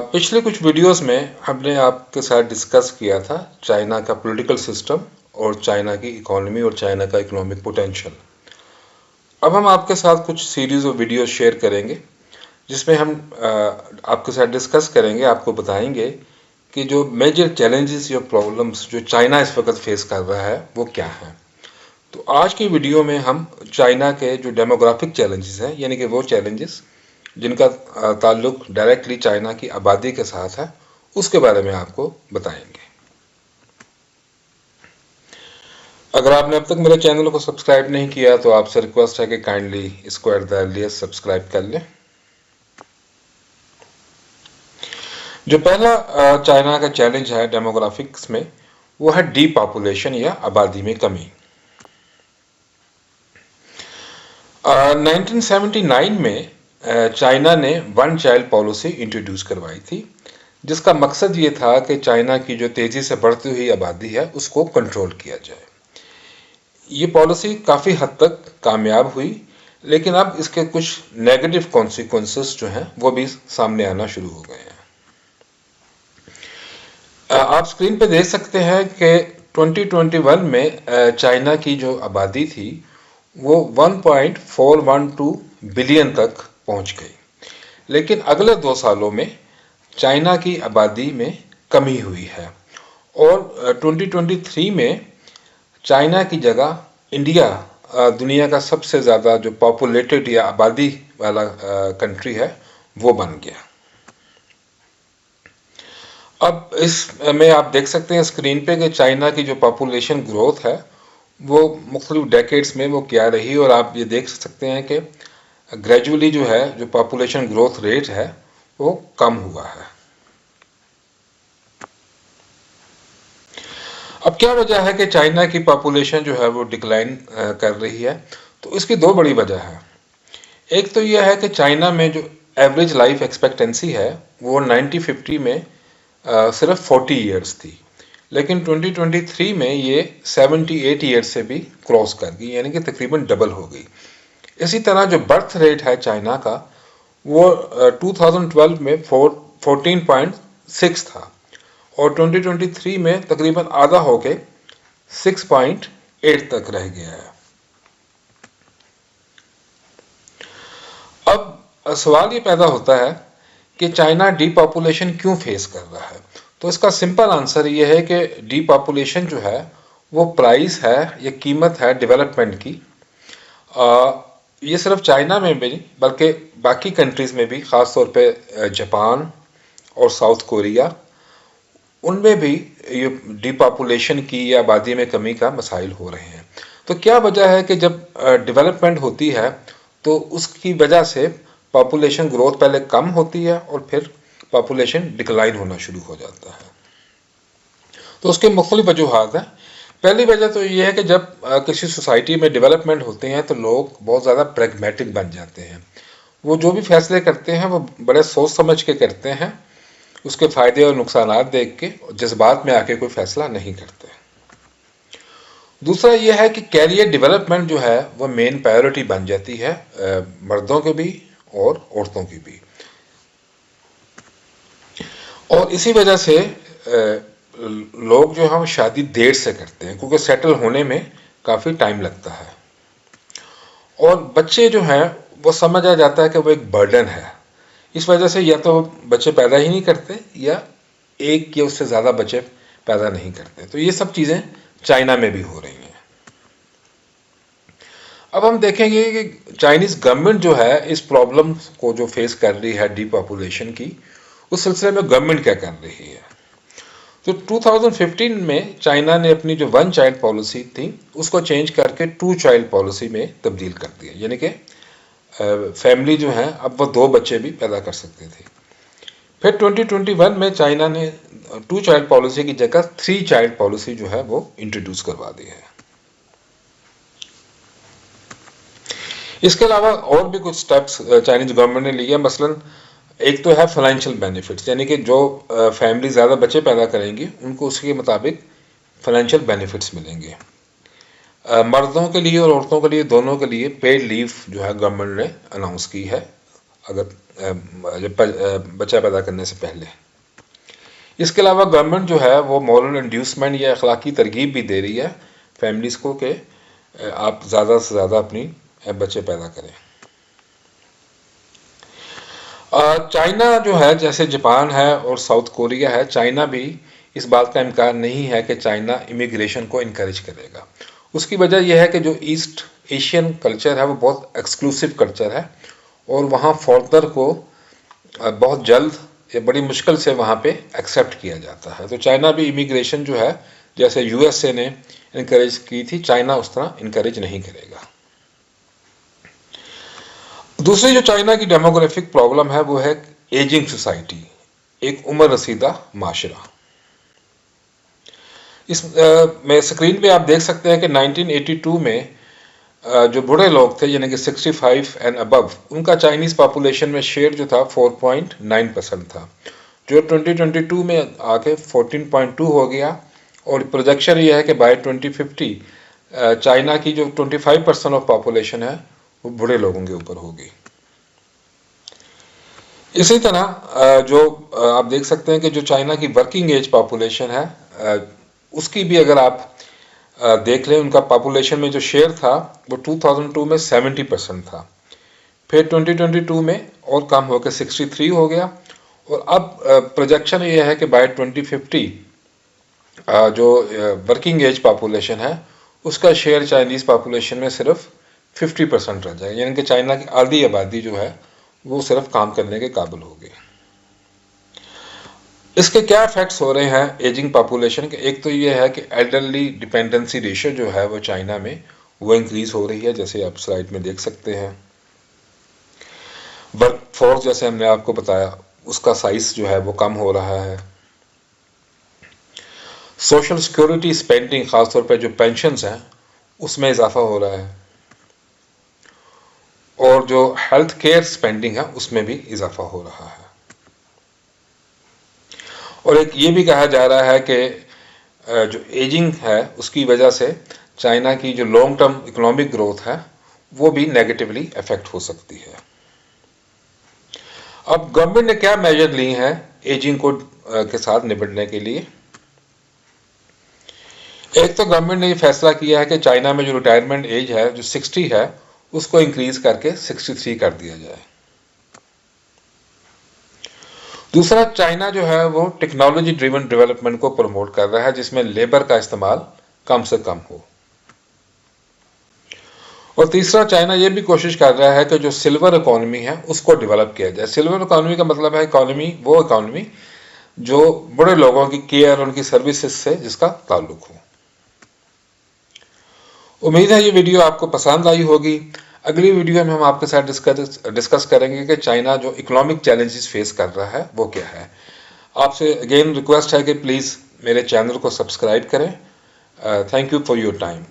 पिछले कुछ वीडियोस में हमने आपके साथ डिस्कस किया था चाइना का पॉलिटिकल सिस्टम और चाइना की इकोनॉमी और चाइना का इकोनॉमिक पोटेंशियल। अब हम आपके साथ कुछ सीरीज और वीडियोस शेयर करेंगे जिसमें हम आपके साथ डिस्कस करेंगे, आपको बताएंगे कि जो मेजर चैलेंजेस या प्रॉब्लम्स जो चाइना इस वक्त फेस कर रहा है वो क्या है। तो आज की वीडियो में हम चाइना के जो डेमोग्राफिक चैलेंजेस हैं, यानी कि वो चैलेंजेस जिनका ताल्लुक डायरेक्टली चाइना की आबादी के साथ है, उसके बारे में आपको बताएंगे। अगर आपने अब तक मेरे चैनल को सब्सक्राइब नहीं किया तो आपसे रिक्वेस्ट है कि काइंडली इसको एट द अर्लिएस्ट सब्सक्राइब कर लें। जो पहला चाइना का चैलेंज है डेमोग्राफिक्स में, वो है डीपॉपुलेशन या आबादी में कमी। 1979 में चाइना ने वन चाइल्ड पॉलिसी इंट्रोड्यूस करवाई थी, जिसका मकसद ये था कि चाइना की जो तेजी से बढ़ती हुई आबादी है उसको कंट्रोल किया जाए। ये पॉलिसी काफ़ी हद तक कामयाब हुई, लेकिन अब इसके कुछ नेगेटिव कॉन्सिक्वेंसेस जो हैं वो भी सामने आना शुरू हो गए हैं। आप स्क्रीन पे देख सकते हैं कि 2021 में चाइना की जो आबादी थी वो 1.412 बिलियन तक पहुंच गई, लेकिन अगले 2 सालों में चाइना की आबादी में कमी हुई है और 2023 में चाइना की जगह इंडिया दुनिया का सबसे ज़्यादा जो पॉपुलेटेड या आबादी वाला कंट्री है वो बन गया। अब इसमें आप देख सकते हैं स्क्रीन पे कि चाइना की जो पॉपुलेशन ग्रोथ है वो मुख्तलिफ डेकेड्स में वो क्या रही, और आप ये देख सकते हैं कि ग्रेजुअली जो है जो पॉपुलेशन ग्रोथ रेट है वो कम हुआ है। अब क्या वजह है कि चाइना की पॉपुलेशन जो है वो डिक्लाइन कर रही है? तो इसकी 2 बड़ी वजह है। एक तो यह है कि चाइना में जो एवरेज लाइफ एक्सपेक्टेंसी है वो 1950 में सिर्फ 40 ईयर्स थी, लेकिन 2023 में ये 78 ईयर्स से भी क्रॉस कर गई, यानी कि तकरीबन डबल हो गई। इसी तरह जो बर्थ रेट है चाइना का वो 2012 में 14.6 था और 2023 में तकरीबन आधा होके 6.8 तक रह गया है। अब सवाल ये पैदा होता है कि चाइना डीपॉपुलेशन क्यों फेस कर रहा है? तो इसका सिंपल आंसर ये है कि डीपॉपुलेशन जो है वो प्राइस है या कीमत है डेवलपमेंट की। ये सिर्फ चाइना में भी नहीं बल्कि बाकी कंट्रीज़ में भी, ख़ास तौर पे जापान और साउथ कोरिया, उनमें भी ये डीपॉपुलेशन की या आबादी में कमी का मसाइल हो रहे हैं। तो क्या वजह है कि जब डेवलपमेंट होती है तो उसकी वजह से पॉपुलेशन ग्रोथ पहले कम होती है और फिर पॉपुलेशन डिक्लाइन होना शुरू हो जाता है। तो उसके मुख्तलिफ वजूहात हैं। पहली वजह तो ये है कि जब किसी सोसाइटी में डेवलपमेंट होते हैं तो लोग बहुत ज़्यादा प्रैग्मेटिक बन जाते हैं। वो जो भी फैसले करते हैं वो बड़े सोच समझ के करते हैं, उसके फ़ायदे और नुकसानात देख के जज्बात में आके कोई फैसला नहीं करते। दूसरा यह है कि कैरियर डेवलपमेंट जो है वो मेन प्रायोरिटी बन जाती है मर्दों के भी और औरतों की भी, और इसी वजह से लोग जो हैं शादी देर से करते हैं क्योंकि सेटल होने में काफ़ी टाइम लगता है, और बच्चे जो हैं वो समझ आ जाता है कि वो एक बर्डन है। इस वजह से या तो बच्चे पैदा ही नहीं करते या एक या उससे ज़्यादा बच्चे पैदा नहीं करते। तो ये सब चीज़ें चाइना में भी हो रही हैं। अब हम देखेंगे कि चाइनीज़ गवर्नमेंट जो है इस प्रॉब्लम को जो फेस कर रही है डीपॉपुलेशन की, उस सिलसिले में गवर्नमेंट क्या कर रही है। तो 2015 में चाइना ने अपनी जो वन चाइल्ड पॉलिसी थी उसको चेंज करके 2 चाइल्ड पॉलिसी में तब्दील कर दिया, यानी कि फैमिली जो है अब वो 2 बच्चे भी पैदा कर सकते थे। फिर 2021 में चाइना ने 2 चाइल्ड पॉलिसी की जगह 3 चाइल्ड पॉलिसी जो है वो इंट्रोड्यूस करवा दी है। इसके अलावा और भी कुछ स्टेप्स चाइनीज गवर्नमेंट ने लिए। मसलन एक तो है फाइनेंशियल बेनिफिट्स, यानी कि जो फैमिली ज़्यादा बच्चे पैदा करेंगी उनको उसके मुताबिक फाइनेंशियल बेनिफिट्स मिलेंगे। मर्दों के लिए और औरतों के लिए, दोनों के लिए पेड लीव जो है गवर्नमेंट ने अनाउंस की है अगर बच्चा पैदा करने से पहले। इसके अलावा गवर्नमेंट जो है वो मॉरल इंड्यूसमेंट या अखलाकी तरगीब भी दे रही है फैमिलीज़ को कि आप ज़्यादा से ज़्यादा अपनी बच्चे पैदा करें। चाइना जो है, जैसे जापान है और साउथ कोरिया है, चाइना भी इस बात का इनकार नहीं है कि चाइना इमिग्रेशन को इनकरेज करेगा। उसकी वजह यह है कि जो ईस्ट एशियन कल्चर है वो बहुत एक्सक्लूसिव कल्चर है और वहाँ फॉरेनर को बहुत जल्द या बड़ी मुश्किल से वहाँ पे एक्सेप्ट किया जाता है। तो चाइना भी इमिग्रेशन जो है, जैसे यूएसए ने इनकरेज की थी, चाइना उस तरह इनकरेज नहीं करेगा। दूसरी जो चाइना की डेमोग्राफिक प्रॉब्लम है वो है एजिंग सोसाइटी, एक उम्र रसीदा माशरा। इस में स्क्रीन पे आप देख सकते हैं कि 1982 में जो बूढ़े लोग थे यानी कि 65 एंड अबव, उनका चाइनीज़ पॉपुलेशन में शेयर जो था 4.9% था, जो 2022 में आके 14.2 हो गया। और प्रोजेक्शन ये है कि बाय 2050 चाइना की जो 25% ऑफ पॉपुलेशन है वो बूढ़े लोगों के ऊपर होगी। इसी तरह जो आप देख सकते हैं कि जो चाइना की वर्किंग एज पॉपुलेशन है, उसकी भी अगर आप देख लें, उनका पॉपुलेशन में जो शेयर था वो 2002 में 70% था, फिर 2022 में और कम होकर 63 हो गया। और अब प्रोजेक्शन ये है कि बाय 2050 जो वर्किंग एज पॉपुलेशन है उसका शेयर चाइनीज़ पॉपुलेशन में सिर्फ 50% रह जाएगा, यानी कि चाइना की आधी आबादी जो है वो सिर्फ काम करने के काबिल होगी। इसके क्या इफेक्ट्स हो रहे हैं एजिंग पॉपुलेशन के? एक तो ये है कि एल्डरली डिपेंडेंसी रेशियो जो है वो चाइना में वो इंक्रीज हो रही है, जैसे आप स्लाइड में देख सकते हैं। वर्क फोर्स, जैसे हमने आपको बताया, उसका साइज जो है वो कम हो रहा है। सोशल सिक्योरिटी स्पेंडिंग, खासतौर पर जो पेंशन्स हैं उसमें इजाफा हो रहा है, और जो हेल्थ केयर स्पेंडिंग है उसमें भी इजाफा हो रहा है। और एक ये भी कहा जा रहा है कि जो एजिंग है उसकी वजह से चाइना की जो लॉन्ग टर्म इकोनॉमिक ग्रोथ है वो भी नेगेटिवली अफेक्ट हो सकती है। अब गवर्नमेंट ने क्या मेजर लिए हैं एजिंग को के साथ निपटने के लिए? एक तो गवर्नमेंट ने ये फैसला किया है कि चाइना में जो रिटायरमेंट एज है जो 60 है उसको इंक्रीज करके 63 कर दिया जाए। दूसरा, चाइना जो है वो टेक्नोलॉजी ड्रिवन डेवलपमेंट को प्रमोट कर रहा है जिसमें लेबर का इस्तेमाल कम से कम हो। और तीसरा, चाइना ये भी कोशिश कर रहा है कि जो सिल्वर इकोनॉमी है उसको डेवलप किया जाए। सिल्वर इकोनॉमी का मतलब है वो इकोनॉमी जो बड़े लोगों की केयर, उनकी सर्विसेज से जिसका ताल्लुक हो। उम्मीद है ये वीडियो आपको पसंद आई होगी। अगली वीडियो में हम आपके साथ डिस्कस करेंगे कि चाइना जो इकोनॉमिक चैलेंजेस फेस कर रहा है वो क्या है। आपसे अगेन रिक्वेस्ट है कि प्लीज़ मेरे चैनल को सब्सक्राइब करें। Thank you for your time.